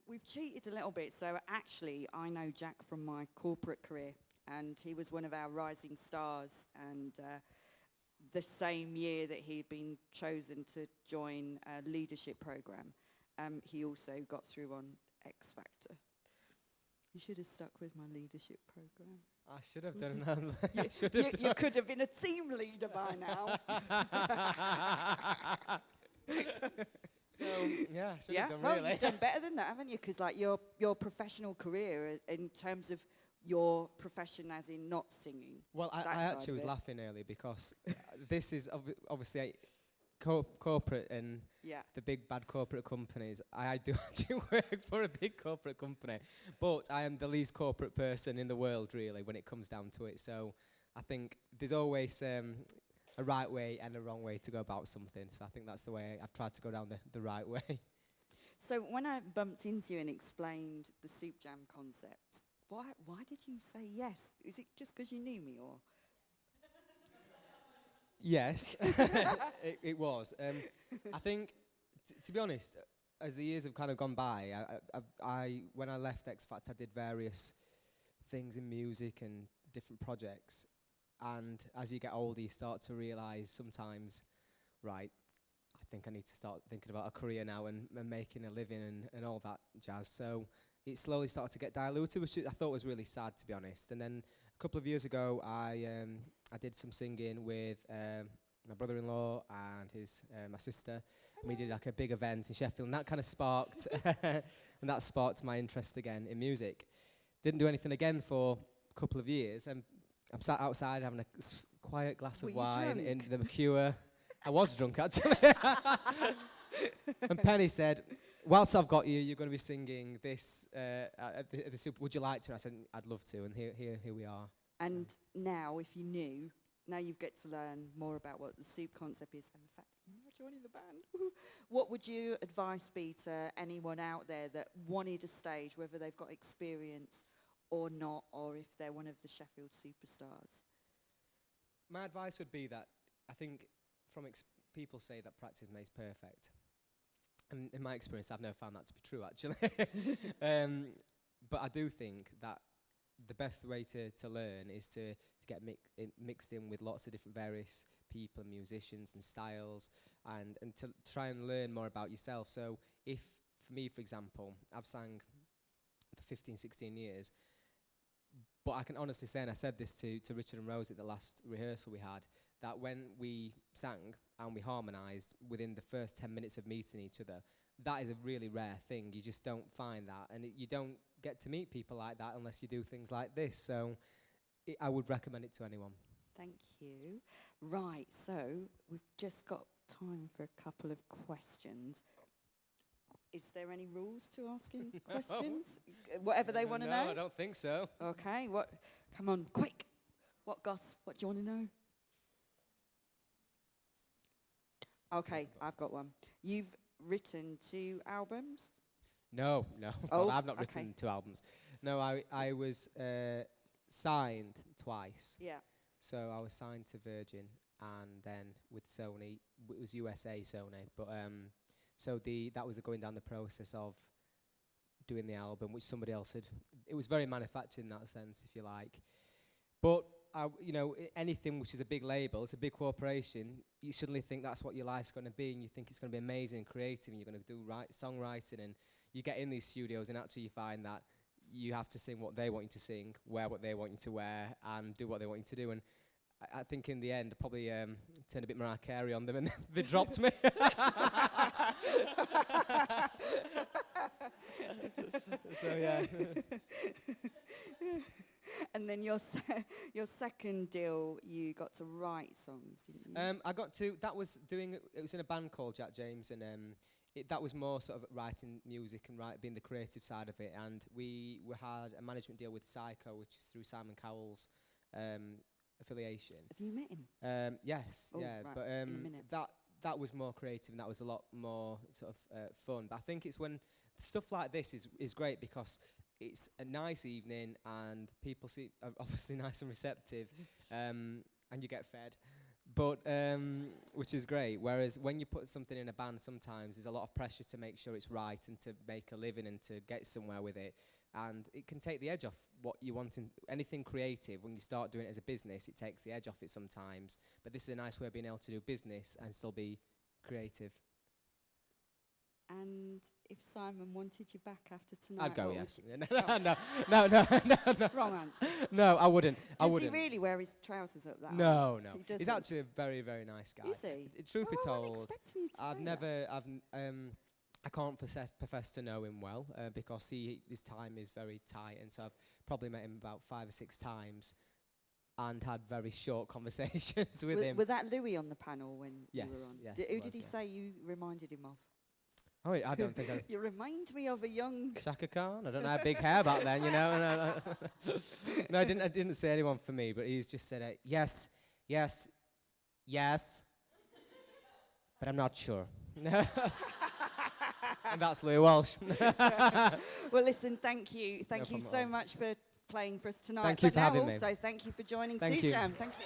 we've cheated a little bit. So actually, I know Jack from my corporate career, and he was one of our rising stars. And the same year that he'd been chosen to join a leadership program, he also got through on X Factor. You should have stuck with my leadership program. I should have done that. You could have been a team leader by now. So yeah, should have done, really. You've done better than that, haven't you? Because like your professional career in terms of your profession, as in not singing. Well, I actually was laughing earlier because this is obviously corporate and the big bad corporate companies. I do actually work for a big corporate company, but I am the least corporate person in the world, really, when it comes down to it. So I think there's always a right way and a wrong way to go about something. So I think that's the way I've tried to go down the right way. So when I bumped into you and explained the Soup Jam concept, why did you say yes? Is it just because you knew me, or? Yes, it was. I think, to be honest, as the years have kind of gone by, when I left X Factor, I did various things in music and different projects. And as you get older, you start to realise sometimes, right, I think I need to start thinking about a career now and making a living and all that jazz. So it slowly started to get diluted, which I thought was really sad, to be honest. And then a couple of years ago, I did some singing with my brother-in-law and my sister. And we did like a big event in Sheffield, and that kind of sparked my interest again in music. Didn't do anything again for a couple of years, and I'm sat outside having a quiet glass of wine in the Mercure. I was drunk, actually. And Pennie said, whilst I've got you, you're going to be singing this at the Super. Would you like to? I said, I'd love to, and here we are. And now, if you knew, now you get to learn more about what the Soup concept is and the fact that you're joining the band. What would your advice be to anyone out there that wanted a stage, whether they've got experience or not, or if they're one of the Sheffield superstars? My advice would be that I think people say that practice makes perfect. And in my experience, I've never found that to be true, actually. But I do think that the best way to learn is to get mixed in with lots of different various people, musicians and styles, and to try and learn more about yourself. So if, for me, for example, I've sang for 15, 16 years, but I can honestly say, and I said this to Richard and Rosie at the last rehearsal we had, that when we sang and we harmonised within the first 10 minutes of meeting each other, that is a really rare thing. You just don't find that, and you don't get to meet people like that unless you do things like this. So I would recommend it to anyone. Thank you. Right, so we've just got time for a couple of questions. Is there any rules to asking questions? Whatever they want to know? No, I don't think so. Okay, come on, quick. What do you want to know? Okay, I've got one. You've written 2 albums? No. Oh, I've not written 2 albums. No, I was signed twice. Yeah. So I was signed to Virgin, and then with Sony, it was USA Sony. But so that was going down the process of doing the album, which somebody else had. It was very manufactured in that sense, if you like. But anything which is a big label, it's a big corporation, you suddenly think that's what your life's going to be, and you think it's going to be amazing and creative, and you're going to do songwriting, and you get in these studios, and actually you find that you have to sing what they want you to sing, wear what they want you to wear, and do what they want you to do. And I think in the end, I probably turned a bit Mariah Carey on them, and they dropped me. So yeah. And then your second deal, you got to write songs, didn't you? I got to. That was it was in a band called Jack James, and that was more sort of writing music and being the creative side of it. And we had a management deal with Psycho, which is through Simon Cowell's affiliation. Have you met him? Yes, oh, yeah. Right. But in a minute. that was more creative, and that was a lot more sort of fun. But I think it's when stuff like this is great because it's a nice evening and people are obviously nice and receptive, and you get fed. but which is great. Whereas when you put something in a band, sometimes there's a lot of pressure to make sure it's right and to make a living and to get somewhere with it. And it can take the edge off what you want in anything creative. When you start doing it as a business, it takes the edge off it sometimes. But this is a nice way of being able to do business and still be creative. And if Simon wanted you back after tonight, I'd go, what yes. would No. Wrong answer. No, I wouldn't. Does he really wear his trousers up that high? No. He doesn't? He's actually a very, very nice guy. Is he? Truth be I wasn't told, expecting you to say that. I can't profess to know him well because his time is very tight, and so I've probably met him about 5 or 6 times and had very short conversations with him. Was that Louis on the panel when you were on? Yes, Who did he say you reminded him of? Oh, I don't think I... You remind me of a young... Shaka Khan? I don't know, I had big hair back then, you know. No, I didn't say anyone for me, but he's just said, yes, but I'm not sure. And that's Louis Walsh. Well, listen, thank you. Thank you so much for playing for us tonight. Thank you for having me. Also, thank you for joining Thank you. Jam. Thank you.